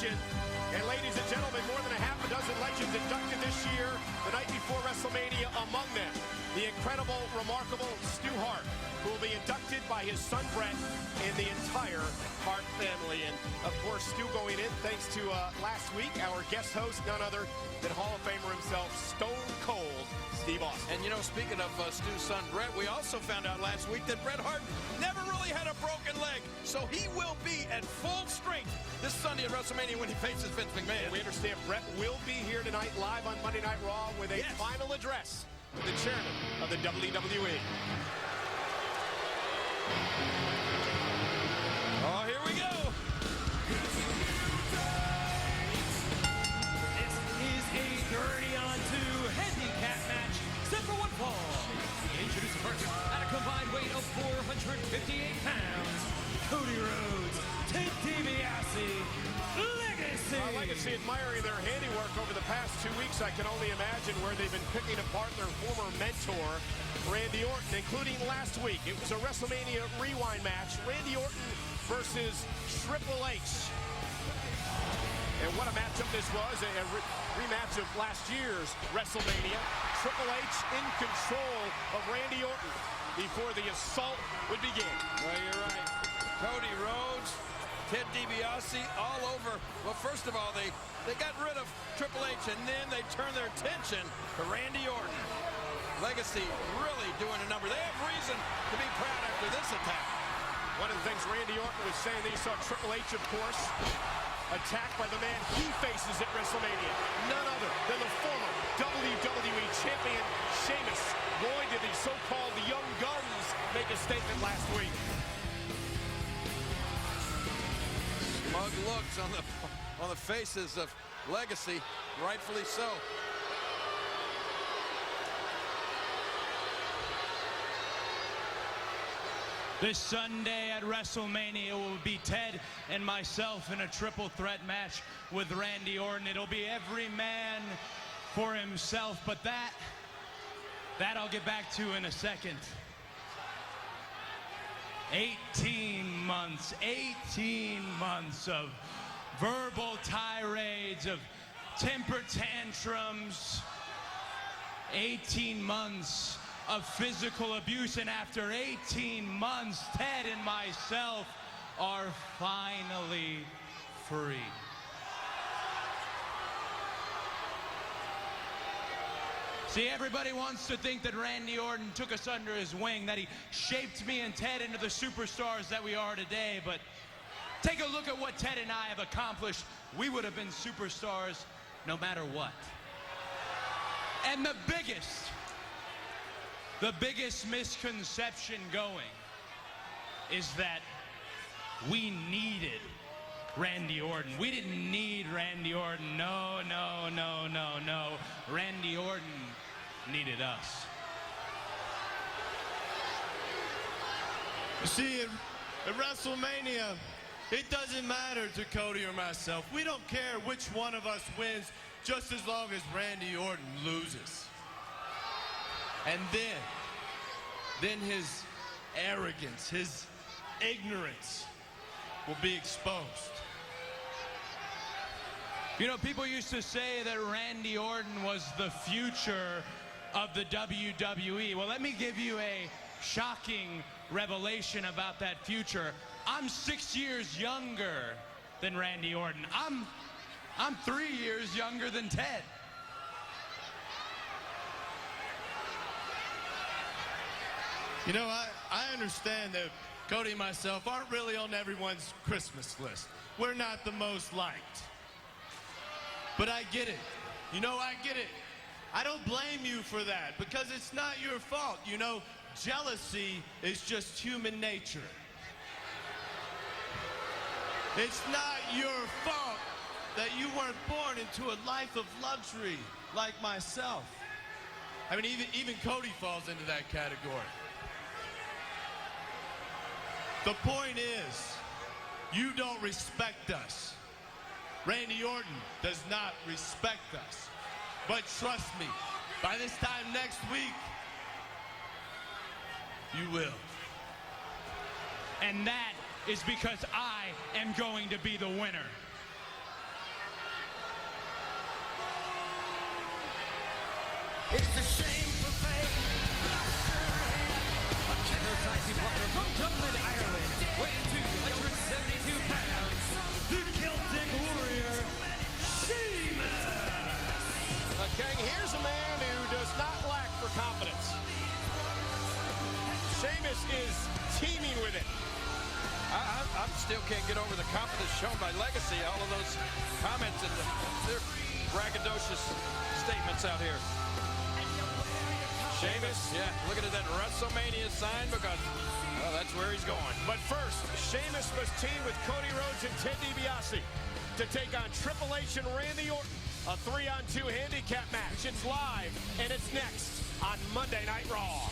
legend. And ladies and gentlemen, more than a half a dozen legends inducted this year, the night before WrestleMania. Among them, the incredible, remarkable Stu Hart, who will be inducted by his son Bret and the entire Hart family. And of course, Stu going in thanks to last week, our guest host, none other than Hall of Famer himself, Stone Cold Steve Austin. And you know, speaking of Stu's son Bret, we also found out last week that Bret Hart never really had a broken leg, so he will be at full strength this Sunday at WrestleMania when he faces Vince McMahon. We understand Bret will be here tonight live on Monday Night Raw with a final address to the chairman of the WWE. Oh, here we go. This is a 30-on-2 handicap match, set for one fall. Introduced first at a combined weight of 458 pounds, Cody Rhodes, Ted DiBiase, Legacy. Legacy admiring their handiwork over the past 2 weeks. I can only imagine where they've been picking apart their former mentor, Randy Orton, including last week. It was a WrestleMania Rewind match, Randy Orton versus Triple H. And what a matchup this was, a rematch of last year's WrestleMania. Triple H in control of Randy Orton before the assault would begin. Well, you're right. Cody Rhodes, Ted DiBiase, all over. Well, first of all, they got rid of Triple H, and then they turned their attention to Randy Orton. Legacy really doing a number. They have reason to be proud after this attack. One of the things Randy Orton was saying, they saw Triple H, of course, attacked by the man he faces at WrestleMania. None other than the former WWE champion, Sheamus. Boy, did the so-called Young Guns make a statement last week. Smug looks on the faces of Legacy, rightfully so. This Sunday at WrestleMania will be Ted and myself in a triple threat match with Randy Orton. It'll be every man for himself, but that I'll get back to in a second. 18 months of verbal tirades, of temper tantrums, 18 months of physical abuse, and after 18 months, Ted and myself are finally free. See, everybody wants to think that Randy Orton took us under his wing, that he shaped me and Ted into the superstars that we are today, but take a look at what Ted and I have accomplished. We would have been superstars no matter what. And the biggest misconception going is that we needed Randy Orton. We didn't need Randy Orton. No. Randy Orton needed us. You see, at WrestleMania, it doesn't matter to Cody or myself. We don't care which one of us wins, just as long as Randy Orton loses. And then his arrogance, his ignorance will be exposed. You know, people used to say that Randy Orton was the future of the WWE. Well, let me give you a shocking revelation about that future. I'm 6 years younger than Randy Orton. I'm 3 years younger than Ted. You know, I understand that Cody and myself aren't really on everyone's Christmas list. We're not the most liked. But I get it. You know, I get it. I don't blame you for that, because it's not your fault. You know, jealousy is just human nature. It's not your fault that you weren't born into a life of luxury like myself. I mean, even Cody falls into that category. The point is, you don't respect us. Randy Orton does not respect us. But trust me, by this time next week, you will. And that is because I am going to be the winner. It's a shame for fate. Her tag partner from Dublin, Ireland, weighing 272 pounds, the Celtic Warrior, Sheamus. King, here's a man who does not lack for confidence. Sheamus is teeming with it. I still can't get over the confidence shown by Legacy. All of those comments and their braggadocious statements out here. Sheamus, yeah, looking at that WrestleMania sign because, well, that's where he's going. But first, Sheamus must team with Cody Rhodes and Ted DiBiase to take on Triple H and Randy Orton. A 3-on-2 handicap match. It's live, and it's next on Monday Night Raw.